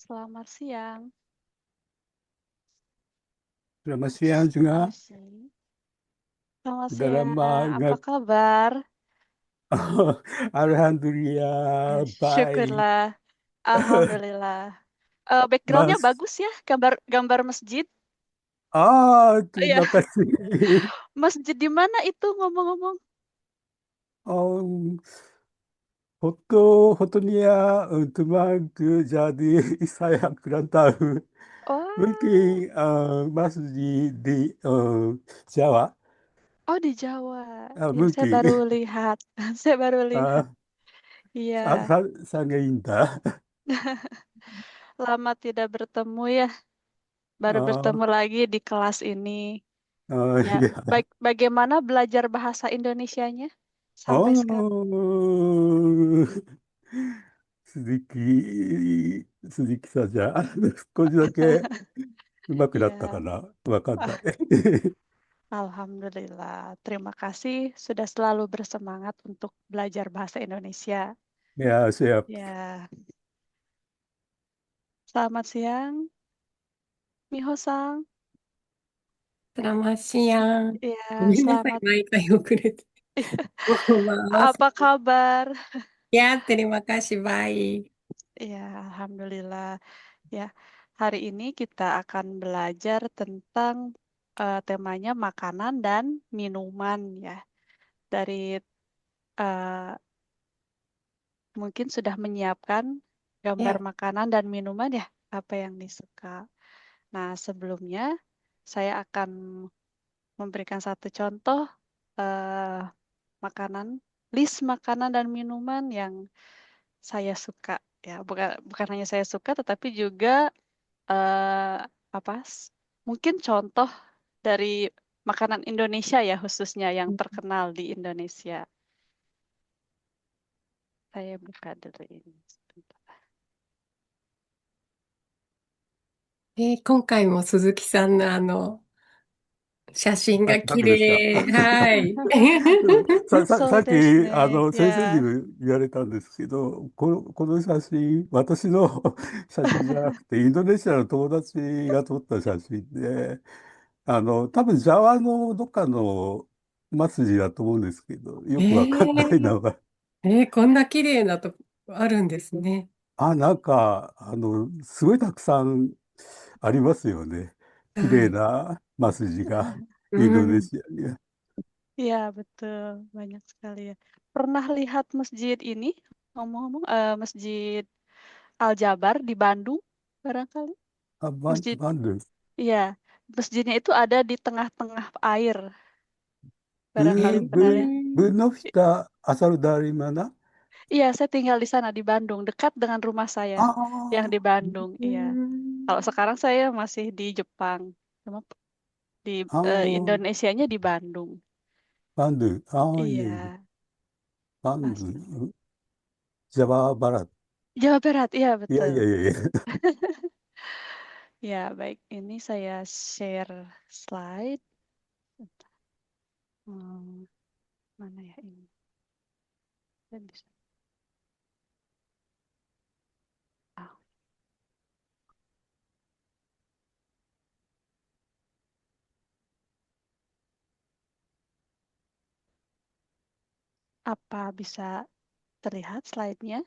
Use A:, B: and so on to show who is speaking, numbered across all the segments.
A: Selamat siang.
B: Selamat siang juga.
A: Asik. Selamat
B: Udah lama
A: siang. Apa
B: nggak.
A: kabar?
B: Alhamdulillah baik.
A: Syukurlah. Alhamdulillah. Backgroundnya
B: Mas,
A: bagus ya, gambar masjid.
B: terima
A: Iya,
B: kasih.
A: masjid di mana itu ngomong-ngomong?
B: Oh, fotonya teman jadi saya kurang tahu. Mungkin
A: Oh,
B: masjid di Jawa.
A: oh di Jawa. Ya, saya
B: Mungkin
A: baru lihat. Saya baru lihat.
B: ah,
A: Iya,
B: sangat indah.
A: lama tidak bertemu ya. Baru
B: Oh,
A: bertemu lagi di kelas ini.
B: oh,
A: Ya,
B: ya.
A: bagaimana belajar bahasa Indonesianya sampai sekarang?
B: Oh, sedikit saja. 少しだけ上手くなったか
A: Iya.
B: なわかんない。
A: Alhamdulillah. Terima kasih sudah selalu bersemangat untuk belajar bahasa Indonesia.
B: いや、siap.
A: Ya, selamat siang, Miho-sang.
C: Selamat siang.
A: Ya,
C: ごめんなさい、
A: selamat.
C: 毎回遅れて。mohon maaf.
A: Apa kabar?
C: Ya, terima kasih, baik.
A: Ya, Alhamdulillah. Ya, hari ini kita akan belajar tentang temanya makanan dan minuman ya. Dari eh, mungkin sudah menyiapkan gambar
C: Ya,
A: makanan dan minuman ya, apa yang disuka. Nah, sebelumnya saya akan memberikan satu contoh eh, makanan, list makanan dan minuman yang saya suka. Ya, bukan hanya saya suka, tetapi juga eh, apa? Mungkin contoh dari makanan Indonesia ya, khususnya yang terkenal di Indonesia. Saya buka dulu ini. Sebentar.
C: 今回も鈴木さんの写真が綺
B: ダメですか？
C: 麗。はい。
A: そう
B: さっき、
A: ですね。い
B: 先生に
A: や、
B: も言われたんですけど、この写真、私の写真じゃなくて、インドネシアの友達が撮った写真で、多分、ジャワのどっかの祭りだと思うんですけど、よくわかんない名前。
C: こんな綺麗なとこあるんですね。
B: なんか、すごいたくさんありますよね。綺麗
C: はい。
B: なマスジが、
C: う
B: インドネ
C: ん。
B: シアには。
A: iya betul, banyak sekali ya. Pernah lihat masjid ini? Ngomong-ngomong, Masjid Al-Jabar di Bandung, barangkali? Masjid,
B: バンドゥ。
A: iya, masjidnya itu ada di tengah-tengah air, barangkali pernah lihat.
B: ブノフィ
A: I-
B: タ・アサルダリマナ。
A: Iya, saya tinggal di sana di Bandung, dekat dengan rumah saya
B: あ
A: yang di
B: あ、
A: Bandung.
C: う
A: Iya, kalau
C: ん。
A: sekarang saya masih di Jepang, cuma di
B: ああ、
A: Indonesianya di Bandung.
B: バンドゥ。ああ、いえいえ。
A: Iya,
B: バンド
A: pasti.
B: ゥ。ジャワバラ。
A: Jawa Barat, iya
B: いや
A: betul.
B: いやいやいや。
A: Ya, baik. Ini saya share slide. Hmm, mana ya ini? Saya bisa. Ah, apa bisa terlihat slide-nya?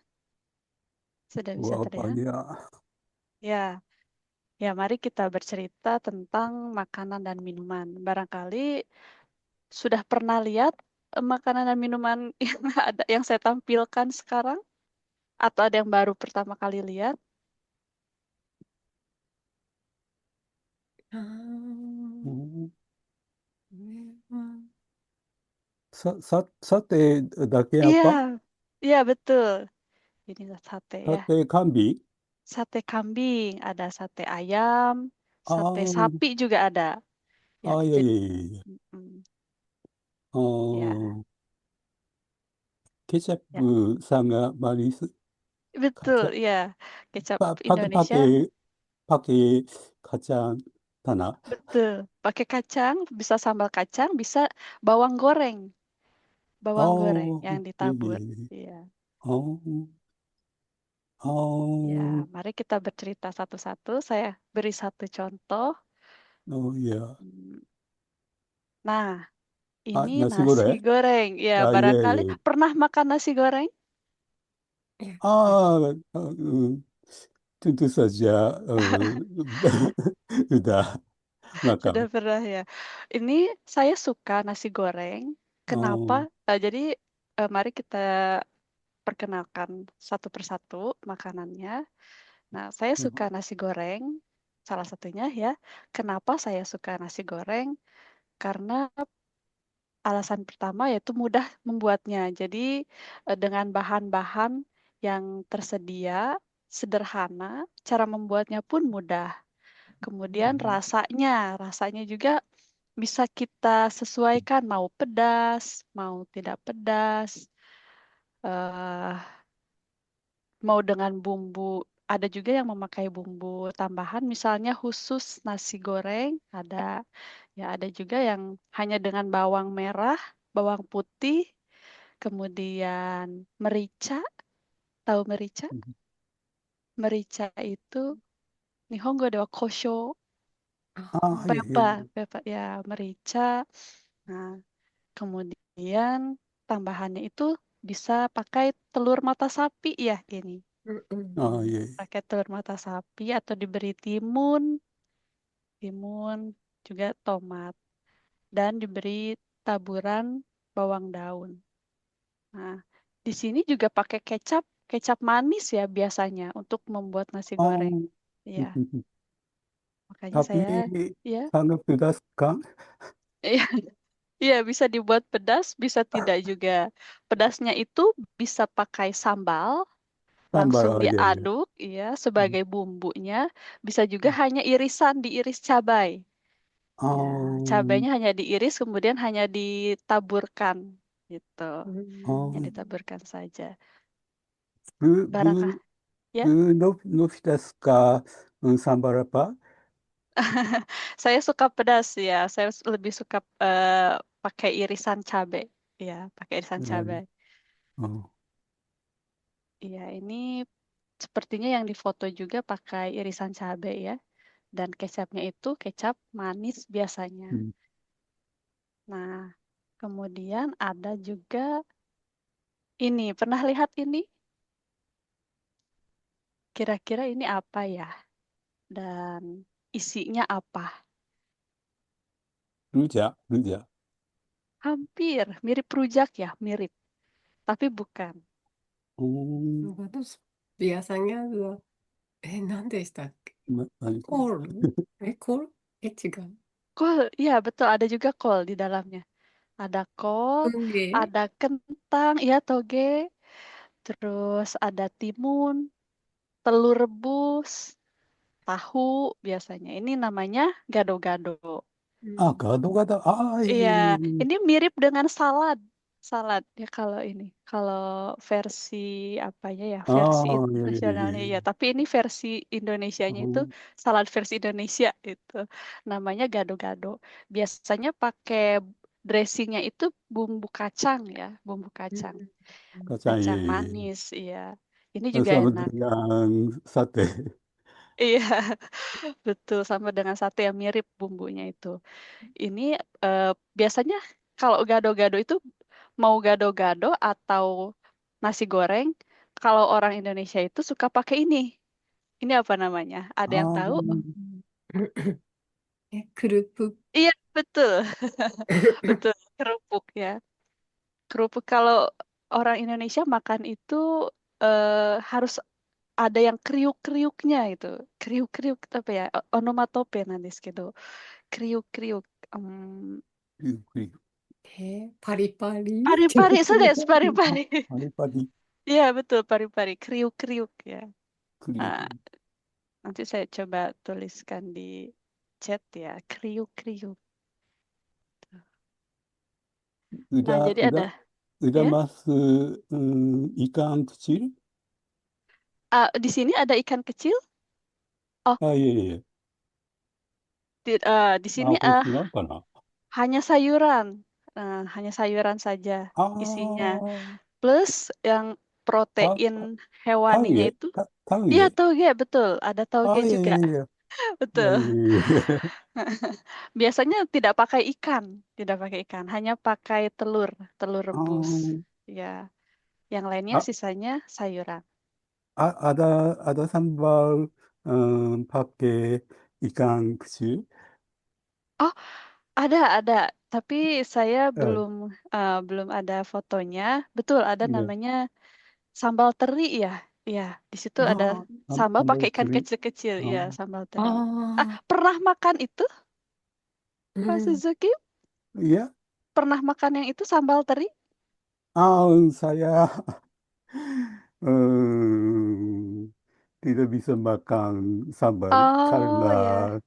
A: Sudah bisa
B: ワバ
A: terlihat?
B: ニャ。
A: Ya, ya. Mari kita bercerita tentang makanan dan minuman. Barangkali sudah pernah lihat makanan dan minuman yang ada yang saya tampilkan sekarang, atau ada yang baru pertama kali lihat?
C: あー、
B: うん、
C: これは、
B: さて、だけや
A: Iya,
B: か
A: iya betul. Inilah sate
B: さ
A: ya.
B: て、カンビ
A: Sate kambing, ada sate ayam,
B: あ
A: sate
B: ー
A: sapi juga ada. Ya,
B: いやい
A: jadi
B: やいやいや。
A: mm,
B: あ
A: ya,
B: ーケチャッ
A: ya,
B: プさんがマリス、カチャ、
A: betul, ya. Kecap
B: パ
A: Indonesia,
B: ケ、パケ、カチャン、タナ。
A: betul. Pakai kacang, bisa sambal kacang, bisa bawang goreng
B: ああ、
A: yang
B: いえいえ
A: ditabur.
B: いえ。
A: Iya,
B: ああ、
A: Ya,
B: Oh,
A: mari kita bercerita satu-satu. Saya beri satu contoh.
B: oh iya.
A: Hmm, Nah,
B: Ah,
A: ini
B: nasi
A: nasi
B: goreng?
A: goreng. Ya,
B: Ah, iya,
A: barangkali
B: iya.
A: pernah makan nasi goreng?
C: Ya, ya.
B: Ah, tentu saja sudah makan.
A: Sudah pernah ya. Ini saya suka nasi goreng. Kenapa?
B: Oh,
A: Jadi mari kita perkenalkan satu persatu makanannya. Nah, saya suka nasi goreng. Salah satunya ya. Kenapa saya suka nasi goreng? Karena alasan pertama yaitu mudah membuatnya. Jadi dengan bahan-bahan yang tersedia, sederhana, cara membuatnya pun mudah. Kemudian rasanya juga bisa kita sesuaikan mau pedas, mau tidak pedas, eh mau dengan bumbu. Ada juga yang memakai bumbu tambahan, misalnya khusus nasi goreng, ya ada juga yang hanya dengan bawang merah, bawang putih, kemudian merica. Tahu merica? Merica itu Nihongo dewa kosho,
B: ah, iya, iya,
A: pepper,
B: iya.
A: pepper ya merica. Nah, kemudian tambahannya itu bisa pakai telur mata sapi ya ini.
B: Ah,
C: Mm-mm.
B: iya, iya.
A: Pakai telur mata sapi atau diberi timun, timun juga tomat dan diberi taburan bawang daun. Nah, di sini juga pakai kecap, kecap manis ya biasanya untuk membuat nasi goreng.
B: Oh,
A: Ya, makanya
B: tapi
A: saya ya,
B: sangat pedas kan?
A: iya, iya bisa dibuat pedas, bisa tidak juga. Pedasnya itu bisa pakai sambal,
B: Sambal,
A: langsung
B: oh, iya, iya.
A: diaduk, ya sebagai bumbunya. Bisa juga hanya irisan, diiris cabai. Ya,
B: Oh,
A: cabainya hanya diiris, kemudian hanya ditaburkan, gitu. Hanya
C: Mm.
B: oh,
A: ditaburkan saja. Barangkah,
B: bu,
A: ya?
B: no pedas ka sambal apa?
A: Saya suka pedas ya. Saya lebih suka pakai irisan cabai. Ya, pakai irisan cabai.
B: Oh,
A: Iya, ini sepertinya yang difoto juga pakai irisan cabai ya. Dan kecapnya itu kecap manis biasanya.
B: hmm.
A: Nah, kemudian ada juga ini. Pernah lihat ini? Kira-kira ini apa ya? Dan isinya apa?
B: Rujak, rujak.
A: Hampir mirip rujak ya, mirip. Tapi bukan.
B: うん
C: 私、biasanya adalah, 何でしたっけ？
B: 何これ。
C: コール？コール？違う。
A: Kol, iya betul ada juga kol di dalamnya. Ada kol,
C: トゲ？
A: ada kentang, iya toge, terus ada timun, telur rebus, tahu biasanya. Ini namanya gado-gado.
B: あ、ガード型。ああ、いえい
A: Iya,
B: えいえ。
A: ini mirip dengan salad. Salad ya kalau ini. Kalau versi apanya ya,
B: あ
A: versi
B: あ、いえいえい
A: internasionalnya
B: えい
A: ya.
B: え。
A: Tapi ini versi Indonesianya itu
B: うん、
A: salad versi Indonesia itu. Namanya gado-gado. Biasanya pakai dressingnya itu bumbu kacang ya, bumbu
C: う
A: kacang.
C: ん。
B: kacang, iya,
A: Kacang
B: iya, iya.
A: manis, iya. Ini juga
B: Sama
A: enak.
B: dengan sate.
A: Iya, betul sama dengan sate yang mirip bumbunya itu. Ini eh, biasanya kalau gado-gado itu mau gado-gado atau nasi goreng, kalau orang Indonesia itu suka pakai ini. Ini apa namanya? Ada
B: あ
A: yang
B: あ、
A: tahu?
C: クルプ。
A: Iya, betul. Betul, kerupuk ya. Kerupuk kalau orang Indonesia makan itu harus ada yang kriuk-kriuknya itu. Kriuk-kriuk apa ya? Onomatope nanti gitu. Kriuk-kriuk.
B: ゆっくり。
C: パリパリって。
A: Pari-pari, sudah, pari-pari.
B: パリパリ、
A: Iya, betul, pari-pari. Kriuk-kriuk ya.
B: クリオ
A: Nah,
B: ク。
A: nanti saya coba tuliskan di chat ya. Kriuk-kriuk. Nah, jadi ada
B: うだ
A: ya.
B: ます、いかん口。
A: Di sini ada ikan kecil. Oh,
B: あ、いえいえ。
A: di
B: あ、
A: sini
B: これ違うかな。
A: hanya sayuran. Hanya sayuran saja
B: あ
A: isinya.
B: あ、
A: Plus yang
B: Ah,
A: protein hewaninya
B: tauge,
A: itu. Iya,
B: tauge.
A: toge, betul. Ada toge
B: Ah, iya,
A: juga.
B: iya, iya. Iya,
A: Betul.
B: iya, iya.
A: Biasanya tidak pakai ikan, tidak pakai ikan, hanya pakai telur, telur rebus.
B: Ah,
A: Ya, yang lainnya
B: ah,
A: sisanya sayuran.
B: ada sambal pakai ikan kecil.
A: Oh, ada. Tapi saya
B: Eh,
A: belum ada fotonya. Betul, ada
B: iya.
A: namanya sambal teri ya. Iya, di situ ada
B: Ah,
A: sambal pakai
B: sambal
A: ikan
B: teri.
A: kecil-kecil. Iya,
B: Ah,
A: sambal teri. Ah,
C: Ah,
A: pernah makan itu, Pak
C: うん。
A: Suzuki?
B: iya.
A: Pernah makan yang itu sambal teri?
B: Saya em, tidak bisa makan sambal karena
A: Oh ya,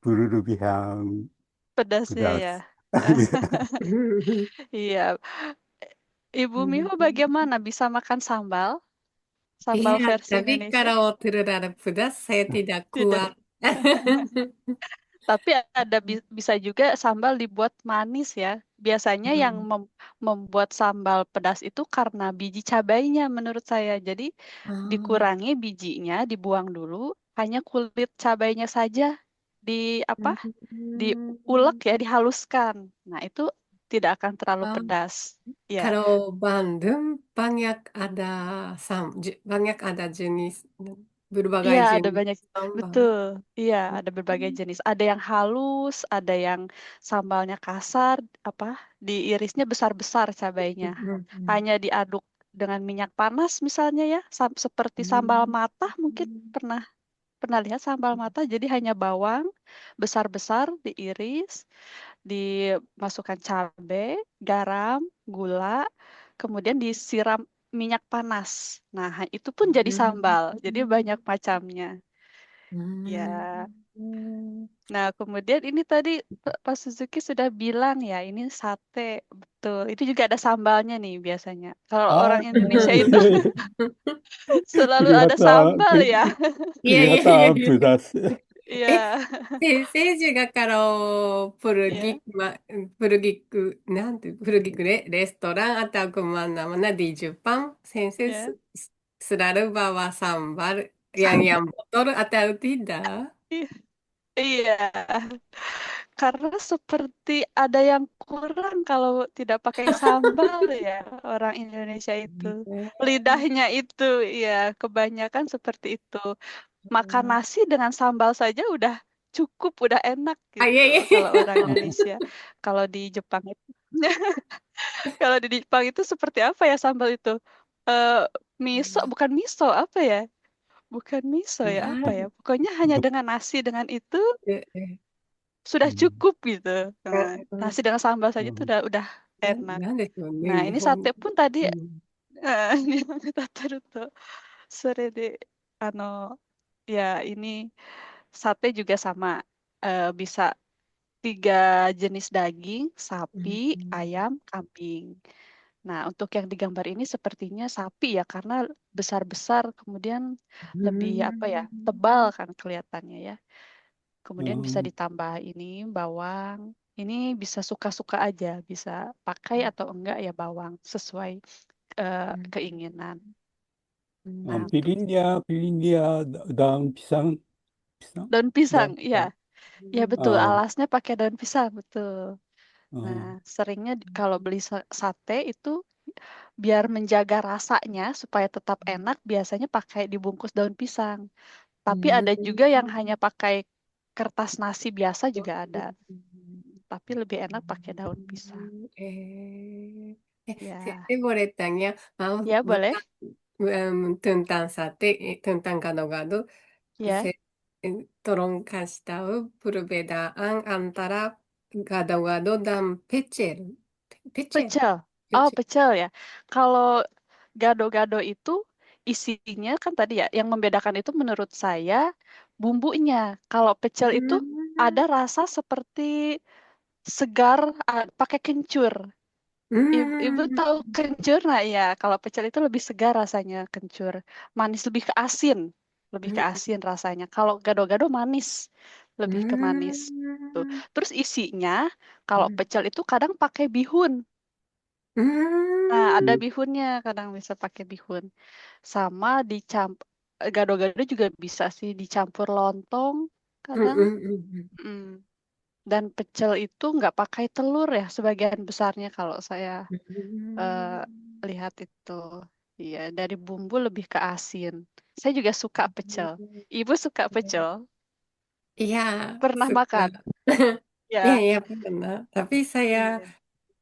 B: berlebihan
A: pedasnya
B: pedas.
A: ya.
B: Iya.
A: Iya, Ibu Miho bagaimana bisa makan sambal? Sambal
C: Iya,
A: versi
C: tapi
A: Indonesia?
C: kalau terlalu pedas saya tidak
A: Tidak.
C: kuat.
A: Tapi ada bisa juga sambal dibuat manis ya. Biasanya yang
C: Hmm.
A: membuat sambal pedas itu karena biji cabainya menurut saya. Jadi
C: Ah,
A: dikurangi bijinya, dibuang dulu, hanya kulit cabainya saja di apa? Diulek ya,
C: hmm.
A: dihaluskan. Nah, itu tidak akan terlalu
C: Ah,
A: pedas. Ya.
C: kalau Bandung banyak ada jenis berbagai
A: Iya, ada
C: jenis
A: banyak.
C: sambal.
A: Betul. Iya, ada berbagai jenis. Ada yang halus, ada yang sambalnya kasar, apa? Diirisnya besar-besar cabainya.
C: Hmm.
A: Hanya diaduk dengan minyak panas misalnya ya, seperti sambal
C: Hmm.
A: mata mungkin pernah pernah lihat sambal mata. Jadi hanya bawang besar-besar diiris, dimasukkan cabai, garam, gula, kemudian disiram minyak panas. Nah, itu pun jadi sambal. Jadi banyak macamnya. Ya.
C: Hmm.
A: Nah, kemudian ini tadi Pak Suzuki sudah bilang ya, ini sate. Betul. Itu juga ada sambalnya nih biasanya. Kalau orang
B: Ah,
A: Indonesia itu
B: iya, iya.
A: selalu ada
B: Kelihatan,
A: sambal ya.
C: Iya, iya, iya,
B: kelihatan
C: iya.
B: pedas.
A: Iya.
C: 先生が
A: Iya.
C: レストランatau kemana-mana di Jepang, sensei
A: Ya.
C: selalu bawa sambal yang botol atau tidak?
A: Iya. Iya. Karena seperti ada yang kurang kalau tidak pakai sambal ya orang Indonesia itu. Lidahnya itu ya kebanyakan seperti itu. Makan nasi dengan sambal saja udah cukup, udah enak
C: Ah, iya,
A: gitu
C: iya.
A: kalau orang Indonesia. Kalau di Jepang itu kalau di Jepang itu seperti apa ya sambal itu? Eh miso, bukan miso, apa ya? Bukan miso ya, apa ya? Pokoknya hanya dengan nasi dengan itu sudah cukup gitu. Nah, nasi dengan sambal saja itu udah enak.
C: なんでしょうね、
A: Nah,
C: 日
A: ini
C: 本。
A: sate pun tadi
C: うん。
A: 日本語だったるとそれでya ini sate juga sama. Bisa 3 jenis daging,
C: うん。
A: sapi, ayam, kambing. Nah, untuk yang digambar ini sepertinya sapi ya, karena besar-besar, kemudian
C: う
A: lebih apa ya,
C: ん。
A: tebal kan kelihatannya ya. Kemudian bisa
B: Hmm,
A: ditambah ini bawang. Ini bisa suka-suka aja, bisa pakai atau enggak ya bawang sesuai
C: うん。
A: keinginan.
C: う
A: Nah,
C: ん。
A: untuk
B: pilihnya daun pisang, pisang,
A: daun pisang,
B: daun
A: ya,
B: pisang.
A: ya betul.
B: Ah,
A: Alasnya pakai daun pisang, betul. Nah,
B: ah,
A: seringnya kalau beli sate itu biar menjaga rasanya supaya tetap enak, biasanya pakai dibungkus daun pisang.
C: う
A: Tapi
C: ん。
A: ada juga yang hanya pakai kertas nasi biasa juga ada. Tapi lebih enak pakai daun pisang. Ya,
C: Saya boleh tanya,
A: ya boleh.
C: tentang sate, tentang gado-gado,
A: Ya,
C: se- tolong kasih tahu perbedaan antara gado-gado dan pecel. Pecel,
A: pecel. Oh,
C: pecel.
A: pecel ya. Kalau gado-gado itu isinya kan tadi ya, yang membedakan itu menurut saya bumbunya. Kalau pecel itu ada rasa seperti segar, pakai kencur. Ibu
C: うん。
A: tahu kencur? Nah, ya, kalau pecel itu lebih segar rasanya kencur. Manis lebih ke asin. Lebih ke asin rasanya. Kalau gado-gado manis. Lebih ke manis. Tuh. Terus isinya, kalau pecel itu kadang pakai bihun. Nah, ada
B: Hmm.
A: bihunnya, kadang bisa pakai bihun. Sama dicampur, gado-gado juga bisa sih dicampur lontong, kadang. Mm. Dan pecel itu nggak pakai telur ya, sebagian besarnya kalau saya eh, lihat itu. Iya, dari bumbu lebih ke asin. Saya juga suka pecel. Ibu suka pecel?
C: Iya,
A: Pernah
C: suka.
A: makan?
C: Ya,
A: Ya.
C: ya pernah. Tapi saya
A: Iya.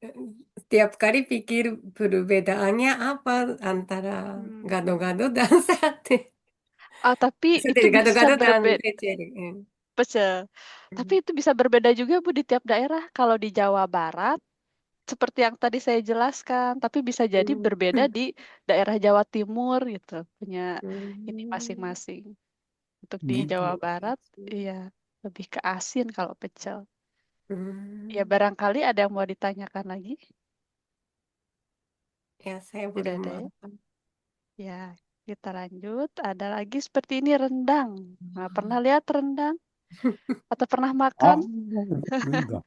C: eh, setiap kali pikir perbedaannya apa antara
A: Hmm.
C: gado-gado dan sate.
A: Ah, tapi
C: Sate
A: itu bisa
C: gado-gado dan
A: berbeda
C: pecel.
A: pecel. Tapi itu bisa berbeda juga Bu di tiap daerah. Kalau di Jawa Barat, seperti yang tadi saya jelaskan, tapi bisa jadi berbeda
C: Hmm.
A: di daerah Jawa Timur gitu. Punya ini
C: Hmm.
A: masing-masing. Untuk di
B: Gitu.
A: Jawa Barat, iya lebih ke asin kalau pecel. Ya
C: Hmm.
A: barangkali ada yang mau ditanyakan lagi?
C: Ya, saya
A: Tidak
C: belum
A: ada ya?
C: makan.
A: Ya, kita lanjut. Ada lagi seperti ini rendang. Nah, pernah lihat rendang atau pernah makan?
B: ああ、なんだ、なんだ。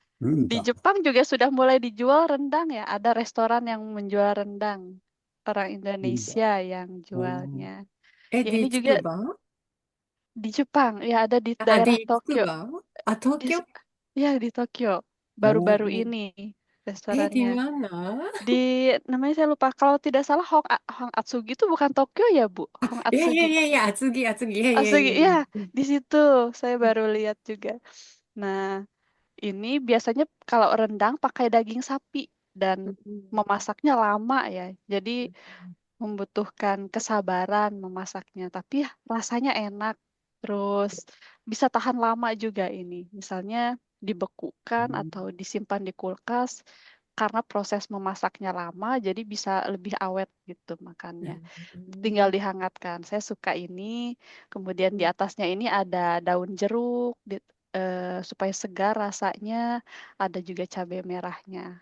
A: Di Jepang juga sudah mulai dijual rendang ya. Ada restoran yang menjual rendang. Orang
B: なんだ。
A: Indonesia yang
B: うん。
A: jualnya. Ya
C: Di
A: ini juga
C: Tsukuba?
A: di Jepang. Ya ada di daerah
C: Di
A: Tokyo.
C: Tsukuba?
A: Di,
C: Tokyo?
A: ya di Tokyo.
B: お
A: Baru-baru
B: お、
A: ini
C: Di
A: restorannya.
C: mana?
A: Di namanya saya lupa. Kalau tidak salah Hong Atsugi itu bukan Tokyo ya, Bu? Hong Atsugi.
C: Atsugi, Atsugi.
A: Atsugi, ya
C: Ya.
A: di situ saya baru lihat juga. Nah, ini biasanya kalau rendang pakai daging sapi dan memasaknya lama ya. Jadi membutuhkan kesabaran memasaknya, tapi ya rasanya enak. Terus bisa tahan lama juga ini. Misalnya dibekukan atau disimpan di kulkas karena proses memasaknya lama, jadi bisa lebih awet gitu makannya. Tinggal dihangatkan. Saya suka ini. Kemudian di atasnya ini ada daun jeruk supaya segar rasanya. Ada juga cabai merahnya.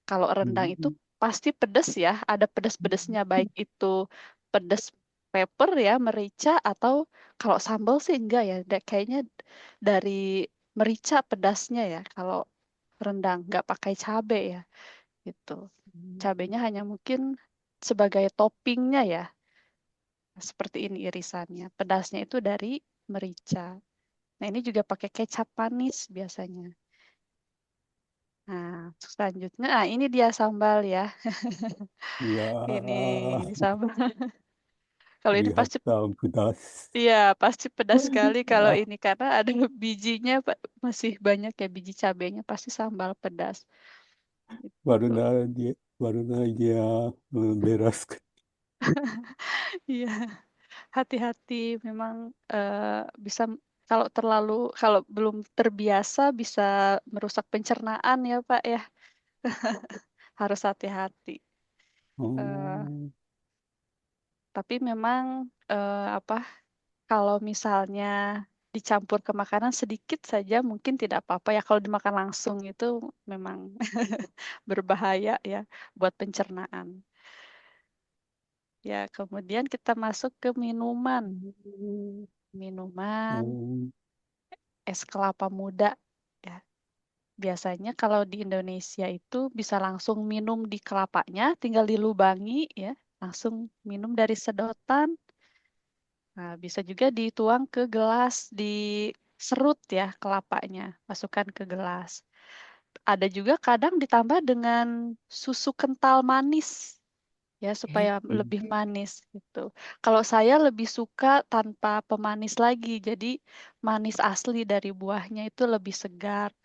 A: Kalau rendang itu pasti pedas ya, ada pedas-pedasnya baik itu pedas pepper ya, merica atau kalau sambal sih enggak ya, kayaknya dari merica pedasnya ya. Kalau rendang nggak pakai cabai ya, gitu. Cabainya hanya mungkin sebagai toppingnya ya, seperti ini irisannya. Pedasnya itu dari merica. Nah ini juga pakai kecap manis biasanya. Nah, selanjutnya, ini dia sambal ya.
B: いや
A: Ini
B: ー、
A: sambal. Kalau ini pasti,
B: リハーサル下す。
A: iya pasti pedas sekali kalau ini karena ada bijinya, masih banyak ya biji cabenya, pasti sambal pedas. Gitu.
B: ワルナイディア、うん、ベラスク。
A: Iya, hati-hati memang bisa kalau terlalu kalau belum terbiasa bisa merusak pencernaan ya Pak ya. Harus hati-hati.
B: うー
A: Eh,
B: ん。
A: tapi memang apa kalau misalnya dicampur ke makanan sedikit saja mungkin tidak apa-apa ya. Kalau dimakan langsung itu memang berbahaya ya buat pencernaan. Ya, kemudian kita masuk ke minuman. Minuman
B: う
A: es kelapa muda ya. Biasanya kalau di Indonesia itu bisa langsung minum di kelapanya, tinggal dilubangi ya, langsung minum dari sedotan. Nah, bisa juga dituang ke gelas, diserut ya kelapanya, masukkan ke gelas. Ada juga kadang ditambah dengan susu kental manis ya supaya lebih manis gitu. Kalau saya lebih suka tanpa pemanis lagi, jadi manis asli dari buahnya itu lebih segar,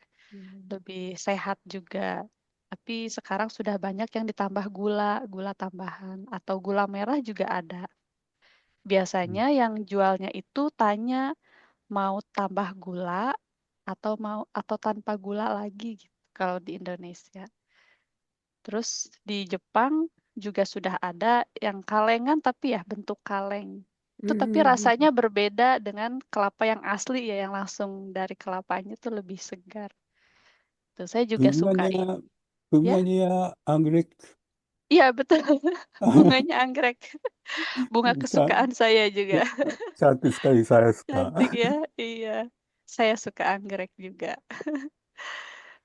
A: lebih sehat juga. Tapi sekarang sudah banyak yang ditambah gula, gula tambahan atau gula merah juga ada. Biasanya
B: ん。
A: yang jualnya itu tanya mau tambah gula atau tanpa gula lagi gitu kalau di Indonesia. Terus di Jepang juga sudah ada yang kalengan tapi ya bentuk kaleng. Itu tapi rasanya berbeda dengan kelapa yang asli ya yang langsung dari kelapanya itu lebih segar. Tuh saya juga suka ini
B: プンガニア、
A: ya.
B: アングレック。
A: Iya betul. Bunganya anggrek. Bunga
B: ちゃん、
A: kesukaan saya juga.
B: ちゃんと使いさですか？
A: Cantik ya. Iya. Saya suka anggrek juga.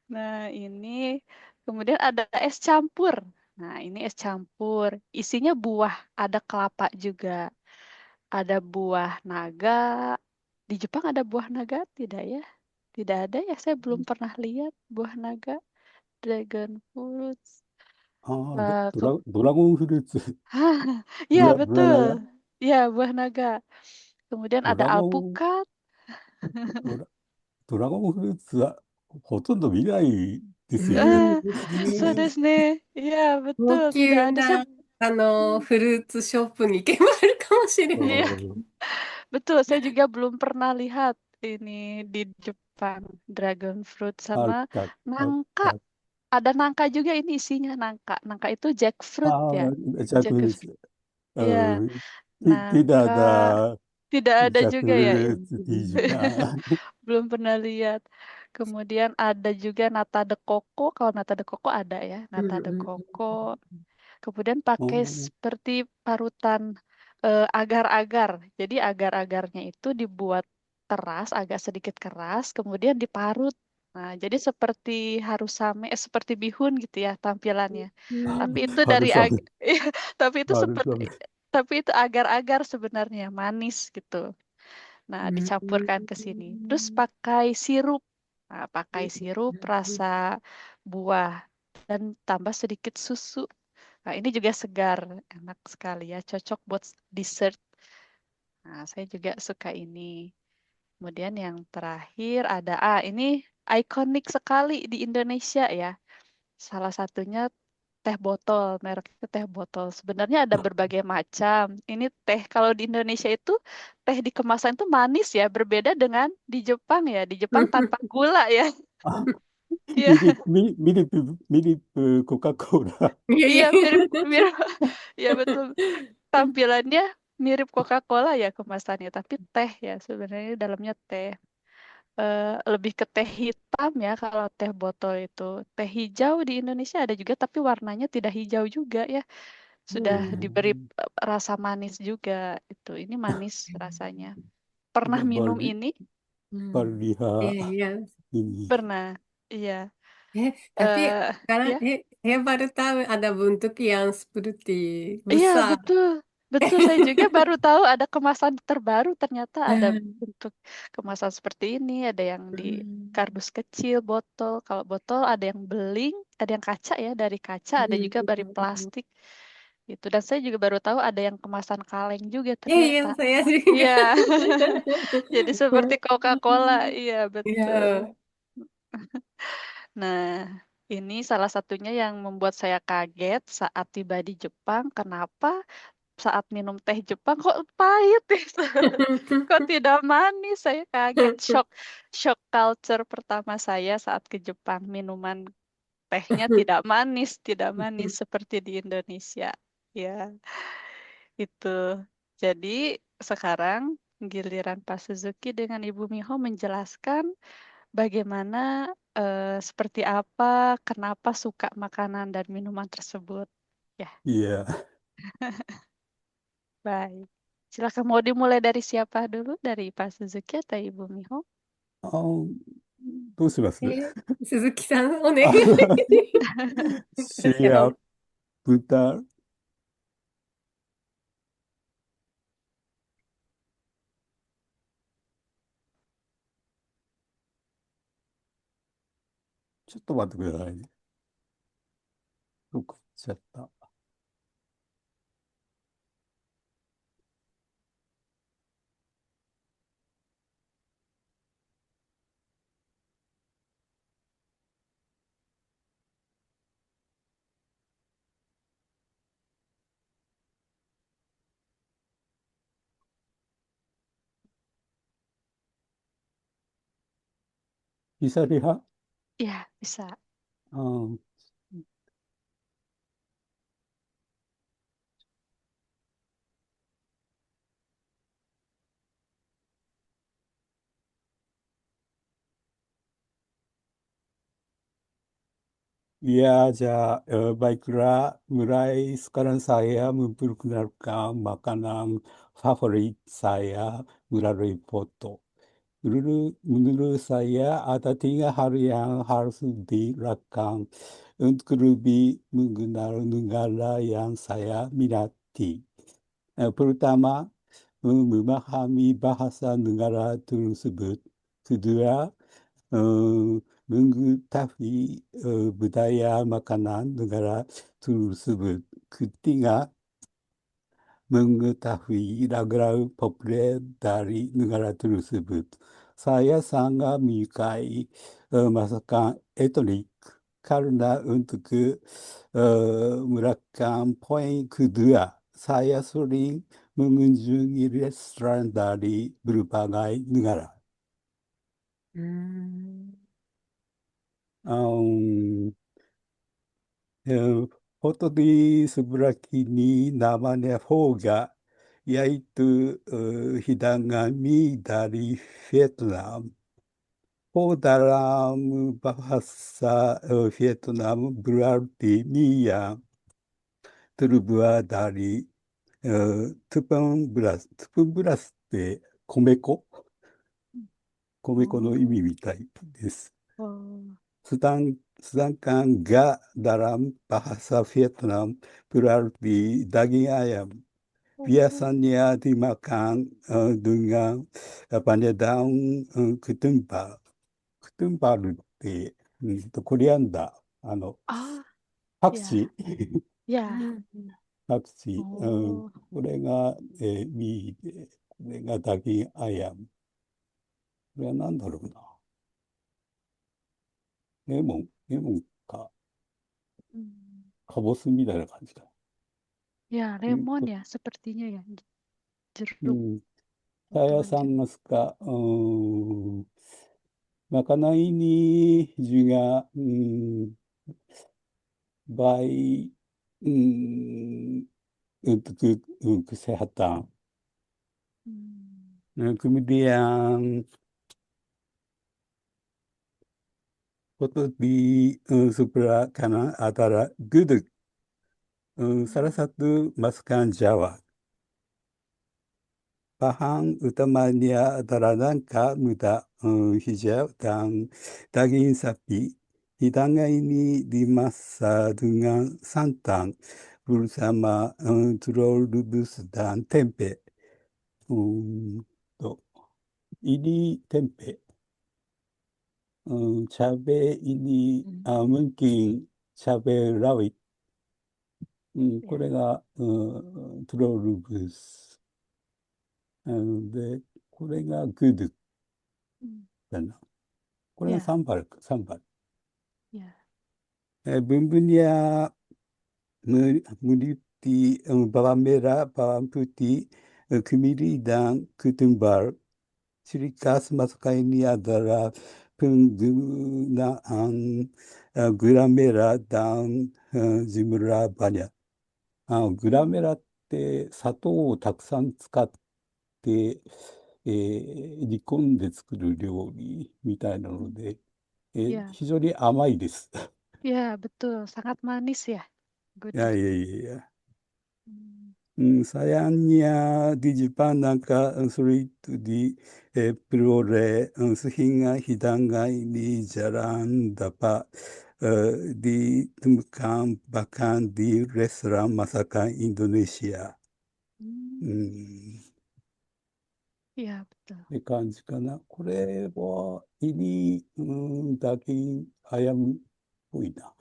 A: Nah, ini kemudian ada es campur. Nah, ini es campur. Isinya buah, ada kelapa juga. Ada buah naga. Di Jepang ada buah naga tidak ya? Tidak ada ya, saya belum pernah lihat buah naga, dragon fruits.
B: ああ、
A: Eh, ke-
B: ドラゴンフルーツ、
A: Ya,
B: ブラナ
A: betul.
B: ガ
A: Ya, buah naga. Kemudian
B: ド
A: ada
B: ラゴン、
A: alpukat.
B: ドラ、ドラゴンフルーツはほとんど見ないですよね。
C: うん
A: Ah,
C: です
A: そうで
C: ね。
A: すね. Iya,
C: 高
A: betul. Tidak
C: 級
A: ada. Saya
C: な、フルーツショップに行けばあるかもしれない。
A: iya,
B: うん、
A: betul. Saya juga belum pernah lihat ini di Jepang. Dragon fruit
B: あ
A: sama
B: った、あっ
A: nangka.
B: た。
A: Ada nangka juga ini isinya nangka. Nangka itu jackfruit
B: あ
A: ya.
B: あ、ジャックフルー
A: Jackfruit.
B: ツ。
A: Iya,
B: うん。ティダ
A: nangka
B: ダ、
A: tidak
B: ジ
A: ada
B: ャックフ
A: juga ya
B: ルー
A: ini.
B: ツ、ティージュパン。
A: Belum pernah lihat. Kemudian ada juga nata de coco. Kalau nata de coco ada ya.
C: うん
A: Nata de
C: うん
A: coco. Kemudian
B: う
A: pakai
B: ん、
A: seperti parutan agar-agar. Jadi agar-agarnya itu dibuat keras, agak sedikit keras, kemudian diparut. Nah, jadi seperti harusame, seperti bihun gitu ya tampilannya.
C: う
A: Tapi
C: ん。
A: itu
B: 春
A: dari
B: 雨、
A: iya, tapi itu
B: 春
A: seperti
B: 雨。
A: tapi itu agar-agar sebenarnya manis gitu. Nah,
C: うん。
A: dicampurkan ke sini. Terus pakai sirup. Nah, pakai sirup rasa buah dan tambah sedikit susu. Nah, ini juga segar, enak sekali ya, cocok buat dessert. Nah, saya juga suka ini. Kemudian yang terakhir ada, ini ikonik sekali di Indonesia ya. Salah satunya teh botol, mereknya teh botol. Sebenarnya ada berbagai macam. Ini teh, kalau di Indonesia itu teh di kemasan itu manis ya, berbeda dengan di Jepang ya. Di Jepang tanpa gula ya.
B: あ、
A: Iya,
B: ミリップ、コカ・コーラ。
C: いやい
A: iya
C: やい
A: mirip
C: や。
A: mirip ya betul. Tampilannya mirip Coca-Cola ya kemasannya, tapi teh ya sebenarnya dalamnya teh. Lebih ke teh hitam ya kalau teh botol itu. Teh hijau di Indonesia ada juga, tapi warnanya tidak hijau juga ya.
C: う
A: Sudah
B: う
C: ん。
A: diberi
B: ん、
A: rasa manis juga itu. Ini manis rasanya. Pernah
B: バ
A: minum
B: ル、
A: ini?
C: う
B: バル
C: ん。
B: ビ
C: いや
B: ハ
C: いや。
B: ini.
A: Pernah. Iya.
C: Tapi sekarang
A: Ya.
C: saya baru tahu ada bentuk yang seperti
A: Iya,
C: besar.
A: betul. Betul, saya juga baru tahu ada kemasan terbaru. Ternyata ada bentuk kemasan seperti ini. Ada yang di
C: うん。
A: kardus kecil, botol. Kalau botol ada yang beling, ada yang kaca ya, dari kaca,
C: う
A: ada juga dari
C: ん。
A: plastik. Gitu. Dan saya juga baru tahu ada yang kemasan kaleng juga
C: いやい
A: ternyata.
C: や、saya juga.
A: Iya, jadi seperti Coca-Cola. Iya,
C: い
A: betul.
C: や、
A: Nah, ini salah satunya yang membuat saya kaget saat tiba di Jepang. Kenapa saat minum teh Jepang kok pahit ya? Kok tidak manis? Saya kaget, shock, shock culture pertama saya saat ke Jepang. Minuman tehnya tidak manis seperti di Indonesia. Ya, itu. Jadi sekarang giliran Pak Suzuki dengan Ibu Miho menjelaskan bagaimana, seperti apa, kenapa suka makanan dan minuman tersebut. Ya,
B: いや、
A: baik. Silakan mau dimulai dari siapa dulu? Dari Pak Suzuki atau Ibu Miho?
B: あ、どうします？
C: 鈴木さん、お願い。
B: あ、シ
C: 私は、
B: ェア豚、ちょっと待ってくださいね。どっか行っちゃった。bisa lihat?
A: Ya, bisa.
B: うん、iya, ja, baiklah, mulai sekarang saya memperkenalkan makanan favorit saya melalui foto. menurut saya ada 3 hal yang harus dilakukan untuk lebih mengenal negara yang saya minati. Pertama, memahami bahasa negara tersebut. Kedua, mengetahui budaya makanan negara tersebut. Ketiga, mengetahui lagu populer dari negara tersebut. Saya sangat menyukai masakan etnik karena untuk melakukan poin kedua, saya sering mengunjungi restoran dari berbagai negara.
C: うーん。
B: Um, eh, foto di sebelah kini namanya Foga, yaitu hidangan mie dari Vietnam. Pho dalam bahasa Vietnam berarti mie yang terbuat dari tepung beras. Tepung beras って米粉の意味
A: Oh,
B: みたいです。
A: oh,
B: Sedangkan ga dalam bahasa Vietnam berarti daging ayam.
A: oh,
B: Biasanya dimakan dengan banyak daun ketumbar. Ketumbar ってコリアンダー、
A: ah,
B: パクチ
A: ya,
B: ー、
C: う
A: ya,
C: ん。
B: パクチー、
A: oh,
B: これが、ミーで、これがダギンアヤム。これは何だろうな。レモンか、
A: hmm.
B: カボスみたいな感じか。
A: Ya,
B: うん、
A: lemon ya, sepertinya ya,
B: う
A: jeruk
B: ん、saya
A: potongan jeruk.
B: sangat suka makanan ini juga baik mm, untuk kesehatan.
A: Hmm,
B: Kemudian foto di sebelah kanan adalah gudeg, salah
A: hmm,
B: satu masakan Jawa. Bahan utamanya adalah nangka muda, hijau, dan daging sapi. Hidangan ini dimasak dengan santan bersama telur rebus dan tempe. To, ini tempe. Cabai ini mungkin cabai rawit. こ
A: ya,
B: れが、トロールブス。で、これがグドゥ
A: hmm,
B: だな。これが
A: ya,
B: サンバル。
A: ya,
B: bumbunya meliputi bawang merah, bawang putih, kemiri, dan ketumbar. Ciri khas masakan ini adalah penggunaan gula merah dan jumlah banyak. グラメ
A: hmm,
B: ラって砂糖をたくさん使って、煮込んで作る料理みたいなの
A: hmm,
B: で、
A: ya,
B: 非常に甘いです。
A: ya, betul, sangat manis ya,
B: いや
A: gudeg.
B: いやいやいや。
A: Hmm,
B: sayangnya di Jepang sulit diperoleh sehingga hidangan ini jarang dapat ditemukan bahkan di restoran masakan Indonesia.
A: hmm,
B: うん
A: ya, betul.
B: って感じかな。これは、ダキアヤムっぽいな。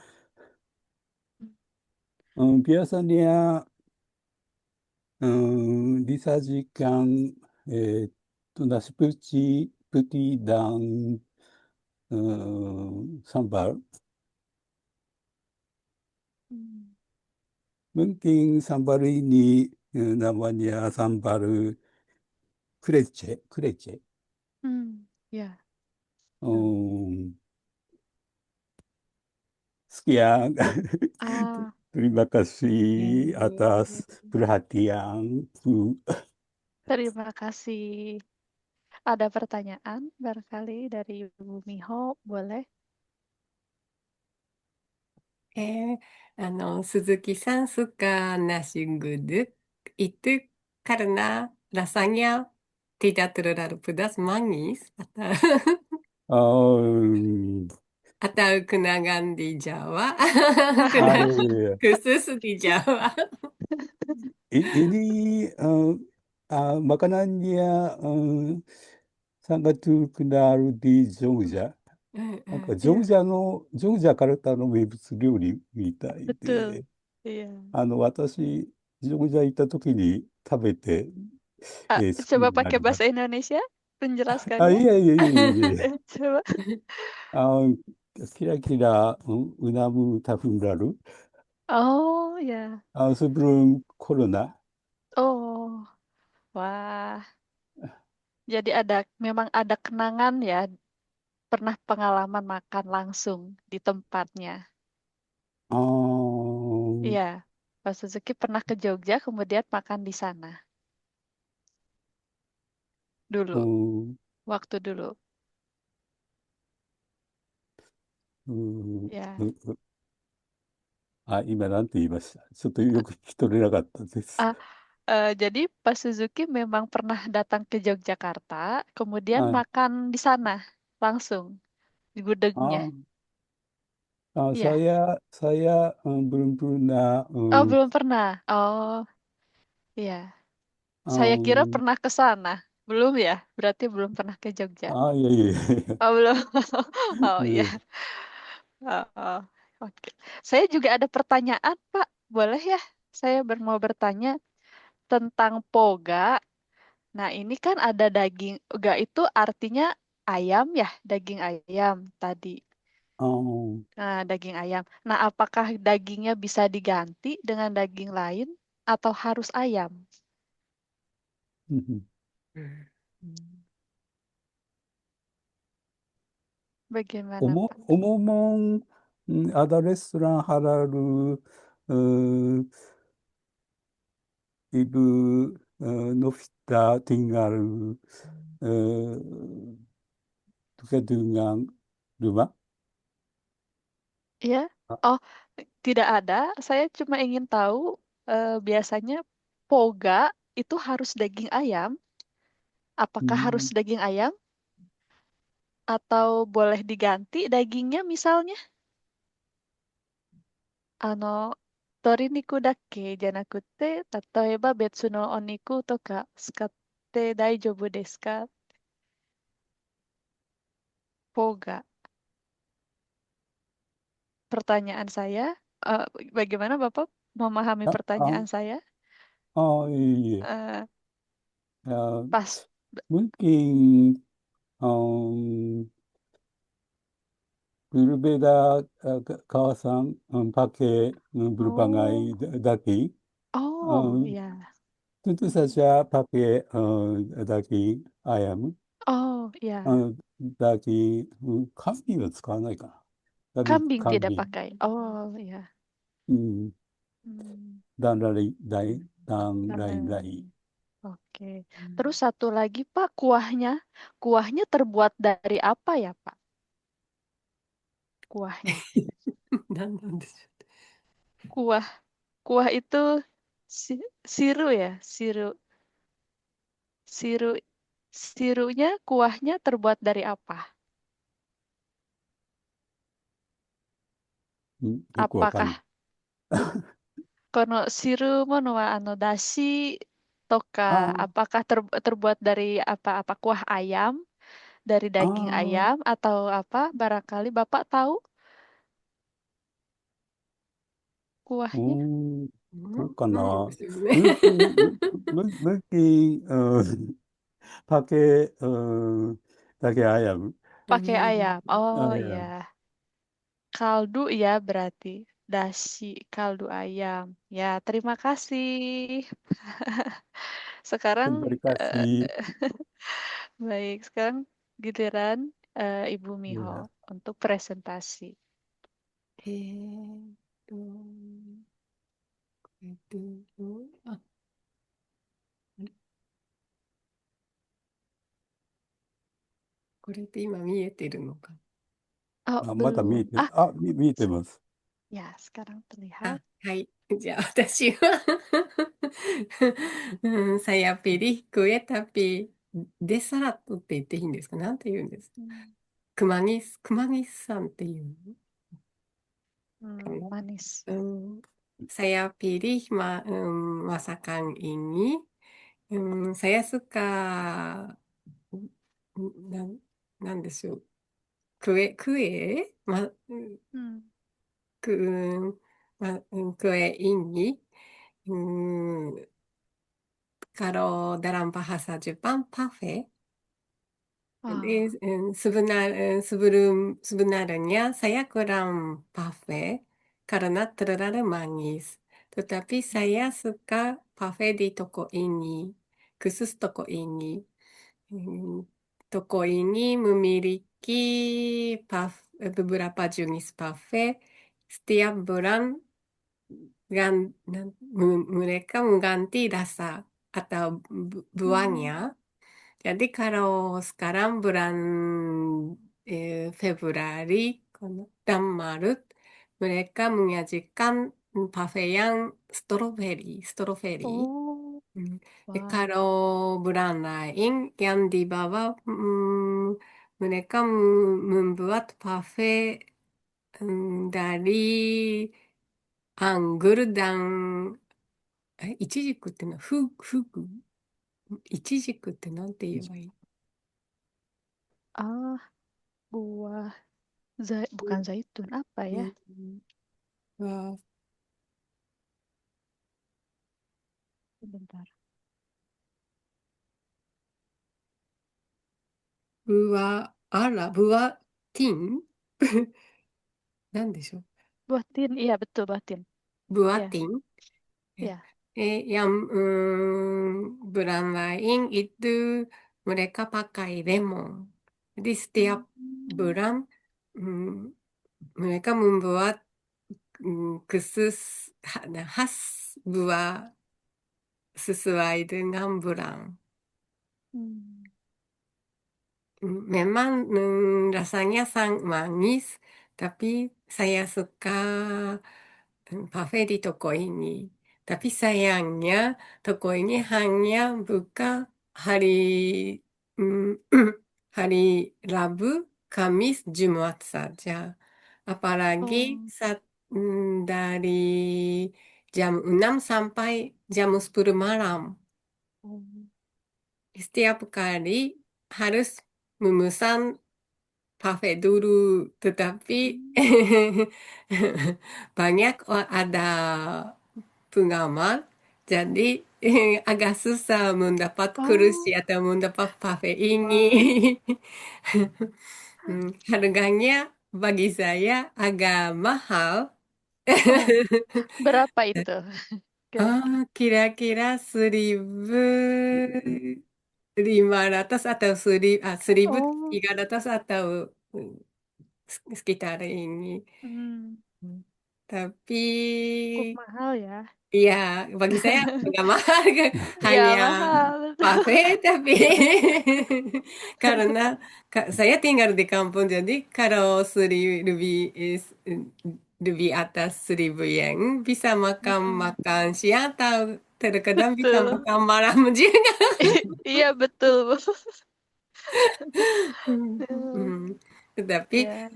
A: Hmm,
B: biasanya disajikan nasi putih dan sambal.
A: hmm,
B: Mungkin sambal ini namanya sambal krece.
A: hmm, ya, betul.
B: Um, sekian.
A: Ah,
B: Terima kasih
C: え
B: atas perhatian.
A: terima kasih. Ada pertanyaan barangkali dari Ibu Miho, boleh?
C: ー、鈴木さん、suka nasi gudeg itu karena rasanya tidak terlalu pedas, manis, atau
B: Hmm,
C: atau kenangan di Jawa, kenangan
B: iya.
C: khusus di Jawa.
B: Ini makanannya sangat terkenal di Jogja.
C: うんう
B: なんか、
C: ん。
A: Iya,
B: ジョージアからの名物料理みたい
A: betul.
B: で、
A: Iya.
B: 私、ジョージア行った時に食べて、好き
A: Coba
B: にな
A: pakai
B: りまし
A: bahasa Indonesia
B: た。あ、
A: penjelaskannya.
B: いえいえいえいえいえ。
A: Coba.
B: あ、キラキラ, 은하무 타fun라루,
A: Oh ya.
B: sebelum corona.
A: Oh, wah. Jadi memang ada kenangan ya, pernah pengalaman makan langsung di tempatnya.
B: あー、
A: Iya, Pak Suzuki pernah ke Jogja, kemudian makan di sana dulu,
B: うん、
A: waktu dulu.
B: うん、
A: Ya.
B: 今なんて言いました。ちょっとよく聞き取れなかったです。
A: Ah, jadi Pak Suzuki memang pernah datang ke Yogyakarta, kemudian
B: はい。
A: makan di sana langsung di gudegnya.
B: あ
A: Iya.
B: saya belum pernah,
A: Oh, belum pernah. Oh, iya. Saya kira
B: um,
A: pernah ke sana. Belum ya? Berarti belum pernah ke Jogja.
B: iya, iya, iya.
A: Oh, belum. Oh, iya.
B: Hmm.
A: Oh, oh. Oke. Saya juga ada pertanyaan, Pak. Boleh ya? Saya mau bertanya tentang poga. Nah, ini kan ada daging. Ga itu artinya ayam ya, daging ayam tadi.
B: Um,
A: Nah, daging ayam. Nah, apakah dagingnya bisa diganti dengan daging lain atau harus ayam?
C: うん。
A: Hmm. Bagaimana, Pak?
B: umumnya ada restoran halal, eh, ibu Novita tinggal eh, dekat dengan rumah.
A: Iya? Oh, tidak ada. Saya cuma ingin tahu, biasanya poga itu harus daging ayam. Apakah harus
B: Hmm.
A: daging ayam atau boleh diganti dagingnya misalnya? 鶏肉だけじゃなくて、例えば別のお肉とか使って大丈夫ですか？ポガ。Pertanyaan saya, eh, bagaimana Bapak memahami
B: あ、
A: pertanyaan saya?
B: いえいえ。
A: Eh,
B: あ、
A: pas.
B: mungkin um, berbeda kawasan pakai berbagai
A: Oh,
B: daging.
A: oh
B: Um,
A: ya.
B: tentu
A: Hmm.
B: saja pakai daging ayam,
A: Oh ya.
B: daging kambing は使わないかな。
A: Kambing tidak
B: kambing,
A: pakai. Oh ya.
B: うん、
A: Hmm.
B: dan
A: Karena-
B: lain-lain.
A: Oke. Terus satu lagi Pak, kuahnya. Kuahnya terbuat dari apa ya Pak? Kuahnya.
C: 何なんでしょ
A: Kuah. Kuah itu siru ya, siru. Siru. Sirunya, kuahnya terbuat dari apa?
B: よくわかんない。
A: Apakah kono siru mono wa dashi toka
B: あ
A: apakah terbuat dari apa kuah ayam, dari
B: あ、
A: daging
B: ああ、
A: ayam atau apa? Barangkali Bapak tahu
B: う
A: kuahnya?
B: ーん、
C: う。
B: どうか
C: なんで
B: な。
C: しょうね。
B: mungkin pakai daging ayam.
C: う
A: Pakai
C: ん。
A: ayam. Oh
B: Ayam.
A: ya. Kaldu ya berarti. Dashi kaldu ayam. Ya, terima kasih. Sekarang
B: Terima
A: eh,
B: kasih.
A: baik, sekarang giliran Ibu Miho
B: Ya.
A: untuk presentasi.
C: と、えっと、あ、あれこれって今見えてるのか。
A: Oh,
B: まだ見え
A: belum.
B: て、
A: Ah,
B: 見えてます。
A: ya, sekarang terlihat.
C: あ、はい。じゃあ私はうん、saya pilih kue tapi デサラットって言っていいんですか？なんて言うんですか？Hmm. 熊木さんっていうかな。
A: Manis.
C: Hmm, saya pilih masakan ini. Saya suka mm, なんでしょう。
A: Hmm.
C: く、kue ini. Hmm, kalau dalam bahasa Jepang, parfait.
A: Ah.
C: Sebenarnya saya kurang parfait karena terlalu manis. Tetapi saya suka parfait di toko ini, khusus toko ini. Hmm, Toko ini memiliki beberapa jenis parfait. Setiap bulan mereka mengganti rasa atau buahnya.
A: Hmm.
C: Jadi kalau sekarang bulan Februari dan Maret, mereka menyajikan parfait yang strawberry.
A: Oh.
C: Hmm.
A: Wow.
C: Kalau bulan lain yang di bawah, mereka membuat parfait dari anggur dan イチジクってのはフグ。イチジクってなんて言えばいい？
A: Ah, buah bukan zaitun apa ya?
C: は、
A: Sebentar.
C: ブワティンなんでしょう。
A: Buah tin, iya betul buah tin.
C: ブワ
A: Ya,
C: ティン ya.
A: ya.
C: Yang bulan lain itu mereka pakai lemon. Jadi setiap
A: Hmm.
C: bulan mereka membuat khusus khas buah sesuai dengan bulan.
A: Hmm.
C: Memang rasanya sangat manis, tapi saya suka parfait di toko ini. Tapi sayangnya toko ini hanya buka hari mm, hari Rabu, Kamis, Jumat saja. Apalagi
A: Oh.
C: dari jam 6 sampai jam 10 malam.
A: Oh.
C: Setiap kali harus memesan parfait dulu, tetapi
A: Hmm.
C: banyak ada penggemar, jadi agak susah mendapat kursi
A: Oh.
C: atau mendapat parfait ini.
A: Wah.
C: Harganya bagi saya agak mahal.
A: Oh. Berapa itu? Kira-kira.
C: Kira-kira 1.500 atau 1.300
A: Oh.
C: atau sekitar ini.
A: Hmm.
C: Hmm. Tapi
A: Cukup mahal ya.
C: iya, bagi saya agak mahal
A: Iya,
C: hanya
A: mahal.
C: parfait, tapi karena saya tinggal di kampung, jadi kalau lebih atas 1.000 yen bisa makan
A: Mm-mm.
C: makan siang atau terkadang bisa
A: Betul.
C: makan malam juga.
A: Iya, betul.
C: Hmm. Tetapi
A: Ya.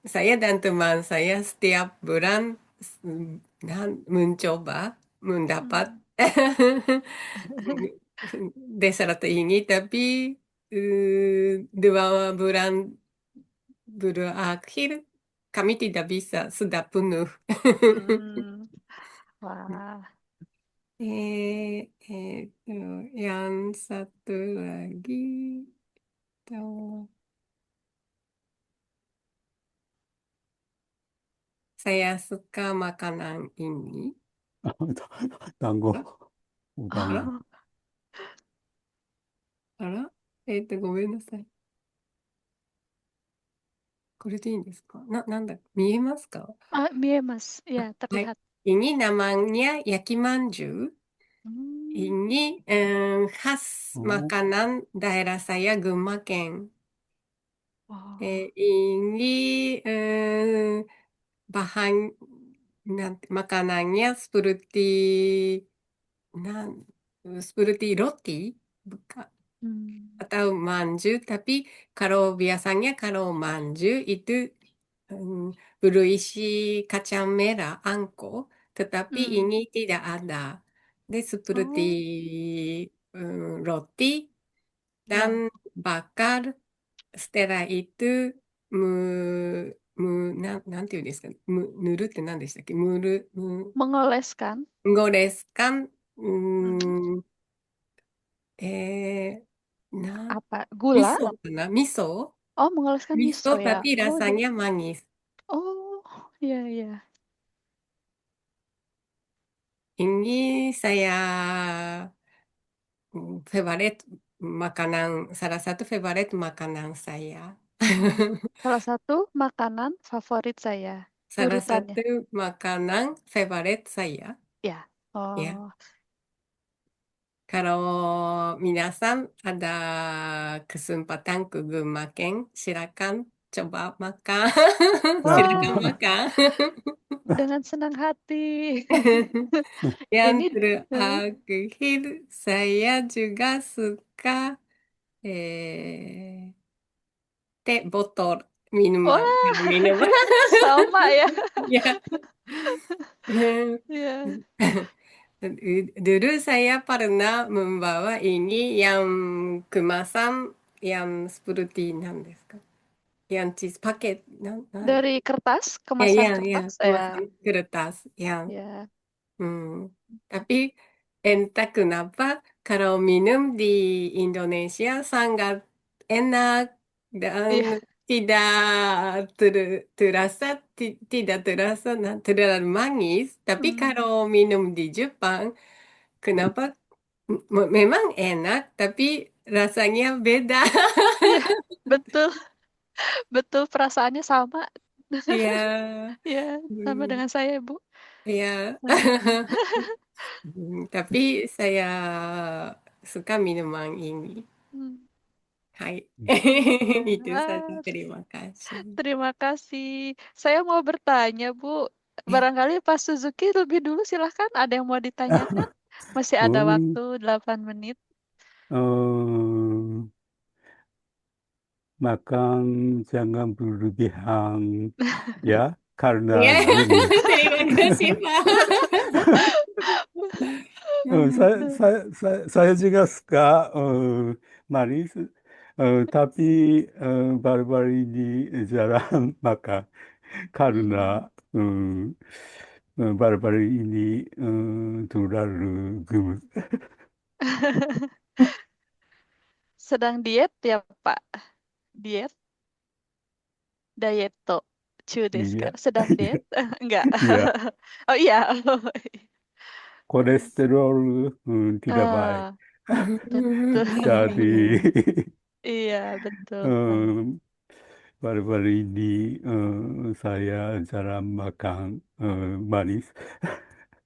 C: saya dan teman saya setiap bulan mencoba mendapat
A: Hmm.
C: dessert ini, tapi 2 bulan berakhir kami tidak bisa, sudah penuh.
A: Hmm. Wah.
C: Yang satu lagi, tuh, saya suka makanan ini.
B: 団子、お団子。
A: Oh.
C: あらごめんなさい。これでいいんですか？なんだ、見えますか？
A: Ah, iya, Mas. Ya,
C: Hai.
A: terlihat.
C: Ini namanya yakimanju.
A: Hmm.
C: Ini khas
B: お
C: makanan daerah saya, Gunma-ken.
A: Oh.
C: Ini bahan makanannya seperti seperti roti, bukan?
A: Hmm.
C: Atau manju, tapi kalau biasanya kalau manju itu berisi kacang merah, angko, tetapi
A: Hmm.
C: ini tidak ada. Dia seperti
A: Oh,
C: roti dan
A: ya.
C: bakar. Setelah itu, mu,なんていうんですか、塗るって何でしたっけ、
A: Mengoleskan.
C: mengoleskan,
A: Hmm.
C: え
A: Apa? Gula?
C: 味噌かな、味噌
A: Oh, mengoleskan miso
C: Miso
A: ya.
C: tapi
A: Oh,
C: rasanya manis.
A: oh, iya iya.
C: Ini saya favorit makanan, salah satu favorit makanan saya.
A: Hmm. Salah satu makanan favorit saya.
C: Salah
A: Urutannya.
C: satu makanan favorit saya.
A: Ya.
C: Ya,
A: Oh.
C: kalau minasan ada kesempatan ke Gumaken, silakan coba makan. Silakan
A: Wah,
C: makan.
A: dengan senang hati.
C: Yang
A: Ini
C: terakhir, saya juga suka eh, teh botol minuman.
A: wah,
C: Minuman.
A: sama ya.
C: Ya.
A: Ya.
C: Dulu saya pernah membawa ini yang kemasan yang seperti何ですか? Yang cheese paket.
A: Dari kertas,
C: Ya,
A: kemasan
C: ya,
A: kertas ya.
C: kemasan kertas. Yang
A: Ya.
C: Tapi entah kenapa kalau minum di Indonesia sangat enak dan
A: Iya.
C: tidak terasa tidak terasa terlalu manis. Tapi
A: Hmm.
C: kalau minum di Jepang, kenapa memang enak tapi rasanya beda.
A: Iya, betul. Betul perasaannya sama.
C: Ya,
A: Ya, sama
C: hmm,
A: dengan saya, Bu.
C: ya.
A: Heeh.
C: Tapi saya suka minuman ini.
A: Hmm.
C: Hai.
A: Ya.
C: Itu saja.
A: Ah,
C: Terima kasih.
A: terima kasih. Saya mau bertanya, Bu.
C: Ya.
A: Barangkali Pak Suzuki lebih dulu silahkan. Ada yang mau ditanyakan? Masih ada
B: Hmm,
A: waktu 8 menit.
B: eh, makan jangan berlebihan ya karena
C: Ya.
B: gini.
C: Terima kasih, Pak.
B: Saya juga suka manis, tapi baru-baru ini jarang makan karena
A: Hmm.
B: baru-baru ini terlalu gemuk.
A: Sedang diet ya, Pak? Diet? Dieto. Desu ka?
B: Iya,
A: Sedang diet? Enggak.
B: iya,
A: Oh iya.
B: kolesterol tidak baik.
A: Ah, betul.
B: Jadi
A: Iya, betul, Pak.
B: em, baru-baru ini saya jarang makan manis.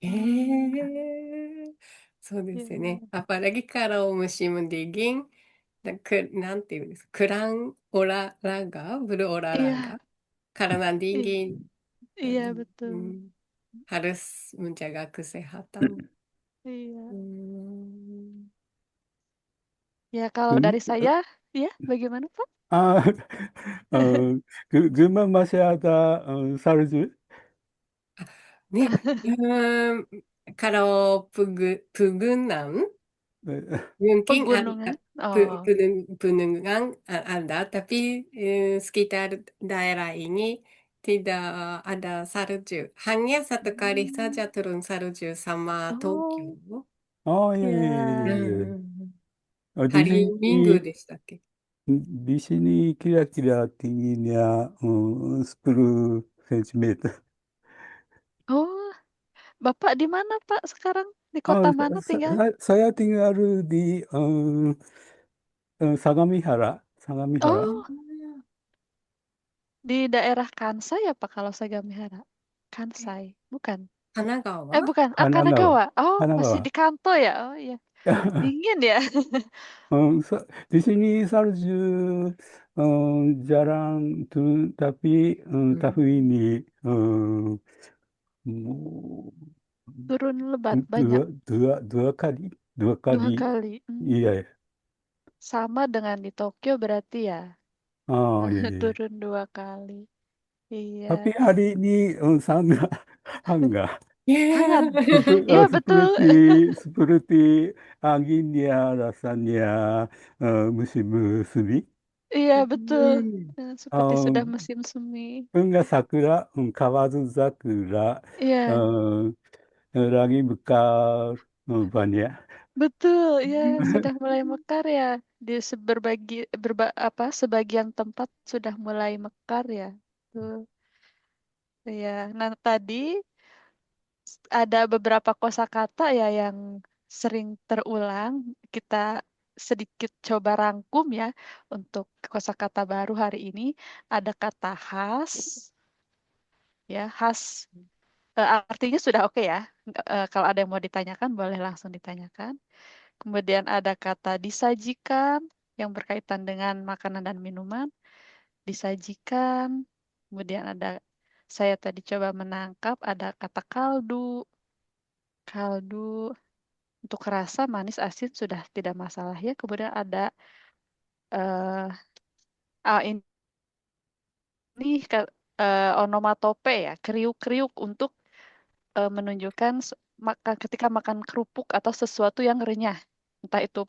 A: Hmm,
C: そうで
A: iya,
C: すよね。
A: iya.
C: apalagi kalau musim dingin,なんていうんですか、kurang olahraga,
A: Iya,
C: berolahraga, karena
A: iya,
C: dingin,
A: iya, betul.
C: harus menjaga kesehatan.
A: Iya.
C: Hmm.
A: Ya, kalau
B: Gem-
A: dari saya, ya, bagaimana, Pak?
B: ah, Gema masih ada salju.
C: Ne, kalau pegunungan, mungkin ada
A: Pegunungan. Oh,
C: pegunungan ada, tapi sekitar daerah ini tidak ada salju. Hanya satu kali saja
A: hmm.
C: turun salju sama Tokyo.
A: Oh,
B: Oh iya, iya, iya, iya,
A: ya.
B: iya.
C: Hmm.
B: Di
C: Hari
B: sini
C: Minggu でしたっけ?
B: di sini kira-kira tingginya 10 sentimeter.
A: Oh, Bapak di mana, Pak, sekarang? Di
B: Oh,
A: kota mana tinggal?
B: saya tinggal di Sagamihara. Sagamihara.
A: Oh, di daerah Kansai ya, Pak, kalau Sagamihara? Kansai, bukan?
C: 神奈川
A: Bukan. Ah,
B: Kanagawa.
A: Kanagawa. Oh, masih
B: Kanagawa.
A: di Kanto ya? Oh, iya. Dingin ya?
B: Di sini salju jarang tuh, tapi tahun ini mu-
A: Turun lebat banyak.
B: dua kali. dua
A: Dua
B: kali.
A: kali.
B: Iya ya.
A: Sama dengan di Tokyo berarti ya.
B: Oh iya iya.
A: Turun dua kali.
B: Tapi
A: Iya.
B: hari ini sangat hangat.
A: Hangat.
C: Yeah.
A: Iya betul.
B: Seperti seperti anginnya rasanya musim semi.
A: Iya betul.
C: Hmm.
A: Seperti sudah
B: Um,
A: musim semi.
B: Enggak sakura, kawaru zakura,
A: Iya,
B: um, lagi mekar banyak.
A: betul. Ya, sudah mulai mekar ya. Di sebagian tempat sudah mulai mekar ya. Tuh. Ya, nah tadi ada beberapa kosakata ya yang sering terulang. Kita sedikit coba rangkum ya untuk kosakata baru hari ini. Ada kata khas, ya khas. Artinya sudah oke ya. Kalau ada yang mau ditanyakan, boleh langsung ditanyakan. Kemudian ada kata disajikan yang berkaitan dengan makanan dan minuman. Disajikan. Kemudian ada, saya tadi coba menangkap, ada kata kaldu. Kaldu untuk rasa manis asin sudah tidak masalah ya. Kemudian ada eh ini onomatope ya, kriuk-kriuk untuk menunjukkan ketika makan kerupuk atau sesuatu yang renyah, entah itu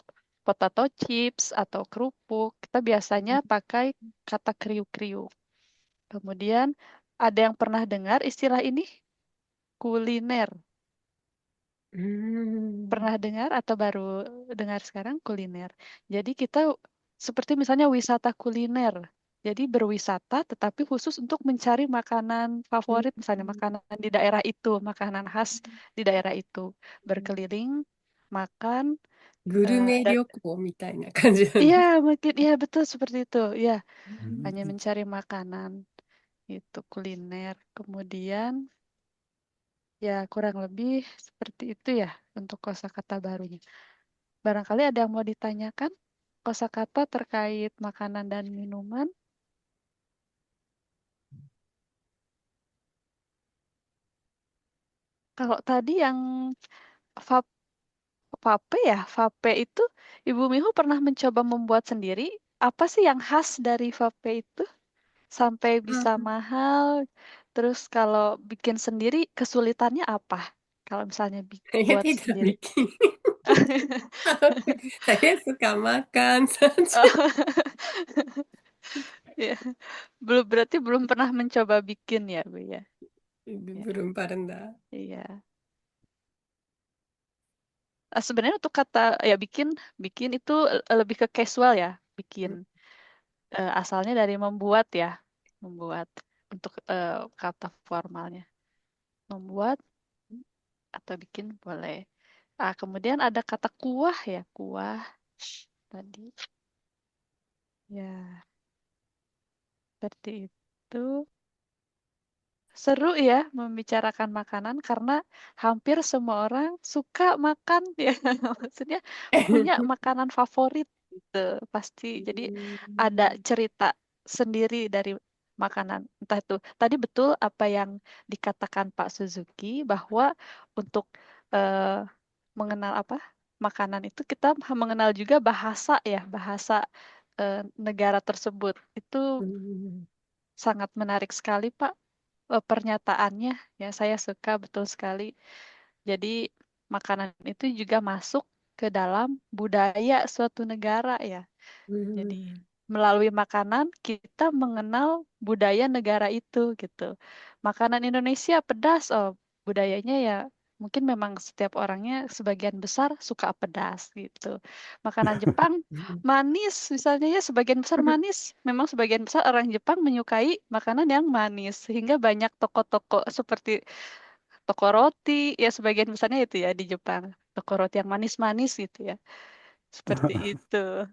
A: potato chips atau kerupuk, kita biasanya pakai kata kriuk-kriuk. Kemudian ada yang pernah dengar istilah ini? Kuliner.
C: Hmm.
A: Pernah dengar atau baru dengar sekarang kuliner? Jadi kita seperti misalnya wisata kuliner. Jadi berwisata tetapi khusus untuk mencari makanan favorit, misalnya makanan di daerah itu, makanan khas di daerah itu. Berkeliling, makan,
C: グルメ
A: dan
C: 旅行みたいな感じなん
A: iya
C: です。
A: mungkin iya betul seperti itu. Ya,
C: う
A: hanya
C: ん
A: mencari makanan itu kuliner. Kemudian ya kurang lebih seperti itu ya untuk kosakata barunya. Barangkali ada yang mau ditanyakan? Kosakata terkait makanan dan minuman. Kalau tadi yang va- vape ya, vape itu Ibu Miho pernah mencoba membuat sendiri. Apa sih yang khas dari vape itu sampai bisa
C: あ、
A: mahal? Terus kalau bikin sendiri kesulitannya apa? Kalau misalnya
C: saya
A: buat
C: tidak
A: sendiri.
C: bikin. Saya suka makan saja.
A: Ya, berarti belum pernah mencoba bikin ya, Bu ya. Ya,
C: Belum pernah.
A: iya. Sebenarnya untuk kata ya bikin bikin itu lebih ke casual ya bikin. Asalnya dari membuat ya, membuat untuk kata formalnya membuat atau bikin boleh. Kemudian ada kata kuah ya, kuah tadi ya seperti itu. Seru ya membicarakan makanan karena hampir semua orang suka makan ya. Maksudnya punya makanan favorit gitu pasti. Jadi ada cerita sendiri dari makanan. Entah itu tadi betul apa yang dikatakan Pak Suzuki bahwa untuk eh, mengenal apa makanan itu kita mengenal juga bahasa ya, bahasa negara tersebut. Itu sangat menarik sekali Pak pernyataannya ya saya suka betul sekali. Jadi makanan itu juga masuk ke dalam budaya suatu negara ya. Jadi melalui makanan kita mengenal budaya negara itu gitu. Makanan Indonesia pedas, oh budayanya ya mungkin memang setiap orangnya sebagian besar suka pedas gitu. Makanan Jepang manis misalnya ya sebagian besar manis. Memang sebagian besar orang Jepang menyukai makanan yang manis sehingga banyak toko-toko seperti toko roti ya sebagian besarnya itu ya di Jepang. Toko roti yang manis-manis gitu ya. Seperti itu.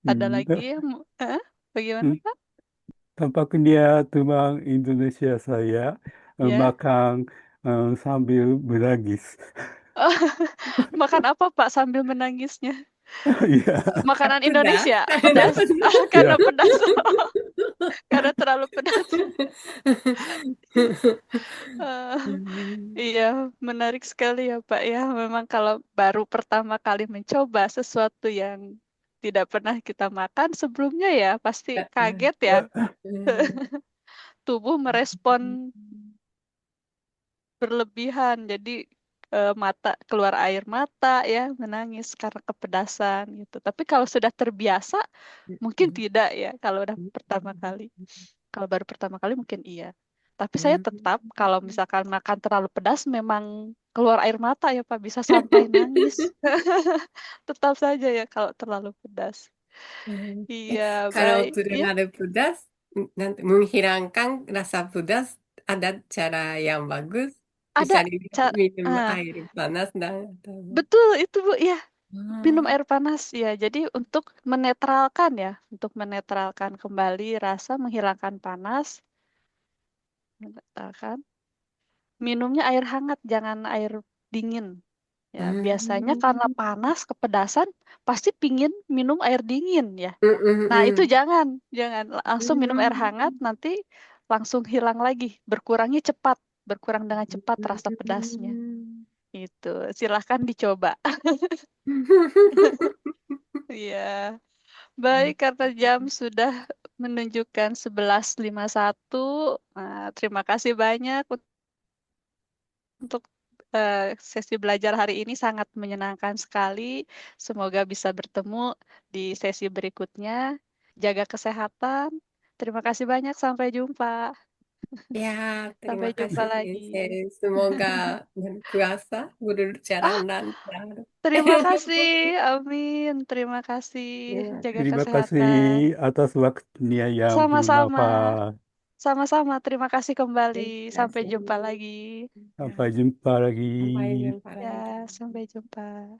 A: Ada
B: Hmm,
A: lagi yang bagaimana
B: hmm.
A: Pak?
B: Tampaknya teman Indonesia saya
A: Ya.
B: makan sambil menangis.
A: Oh, makan apa Pak sambil menangisnya?
B: Iya,
A: Makanan
C: Pedas,
A: Indonesia,
C: karena
A: pedas.
C: pedas.
A: Karena
B: iya.
A: pedas. Karena terlalu pedas. Eh, iya, menarik sekali ya Pak ya. Memang kalau baru pertama kali mencoba sesuatu yang tidak pernah kita makan sebelumnya ya, pasti kaget ya. Tubuh merespon berlebihan. Jadi mata keluar air mata ya, menangis karena kepedasan gitu. Tapi kalau sudah terbiasa, mungkin tidak ya. Kalau udah pertama kali, kalau baru pertama kali mungkin iya. Tapi saya tetap kalau misalkan makan terlalu pedas, memang keluar air mata ya Pak, bisa sampai nangis. Tetap saja ya kalau terlalu pedas.
C: Eh,
A: Iya,
C: kalau
A: baik. Ya,
C: terlalu pedas, nanti menghilangkan rasa pedas, ada cara yang bagus. Bisa
A: ada cara.
C: minum air panas dan
A: Betul itu Bu, ya. Minum
C: ah,
A: air panas ya. Jadi untuk menetralkan ya, untuk menetralkan kembali rasa, menghilangkan panas, menetralkan. Minumnya air hangat, jangan air dingin. Ya, biasanya karena
C: hmm,
A: panas, kepedasan, pasti pingin minum air dingin ya. Nah, itu
C: hmm,
A: jangan langsung minum air hangat,
C: hmm,
A: nanti langsung hilang lagi, berkurangnya cepat, berkurang dengan cepat rasa pedasnya.
C: hmm.
A: Itu, silahkan dicoba. Iya. Baik, karena jam sudah menunjukkan 11.51. Terima kasih banyak untuk sesi belajar hari ini sangat menyenangkan sekali. Semoga bisa bertemu di sesi berikutnya. Jaga kesehatan. Terima kasih banyak. Sampai jumpa.
C: Ya,
A: Sampai
C: terima
A: jumpa
C: kasih
A: lagi.
C: Sensei. Semoga berpuasa, berjalan
A: Ah,
C: lancar.
A: terima kasih. Amin. Terima kasih.
C: Terima
A: Jaga
B: Terima kasih
A: kesehatan.
B: atas waktunya yang
A: Sama-sama.
B: bermanfaat.
A: Sama-sama. Terima kasih kembali.
C: Terima
A: Sampai
C: kasih.
A: jumpa lagi.
C: Ya,
B: Sampai jumpa lagi.
C: sampai jumpa
A: Ya,
C: lagi.
A: sampai jumpa.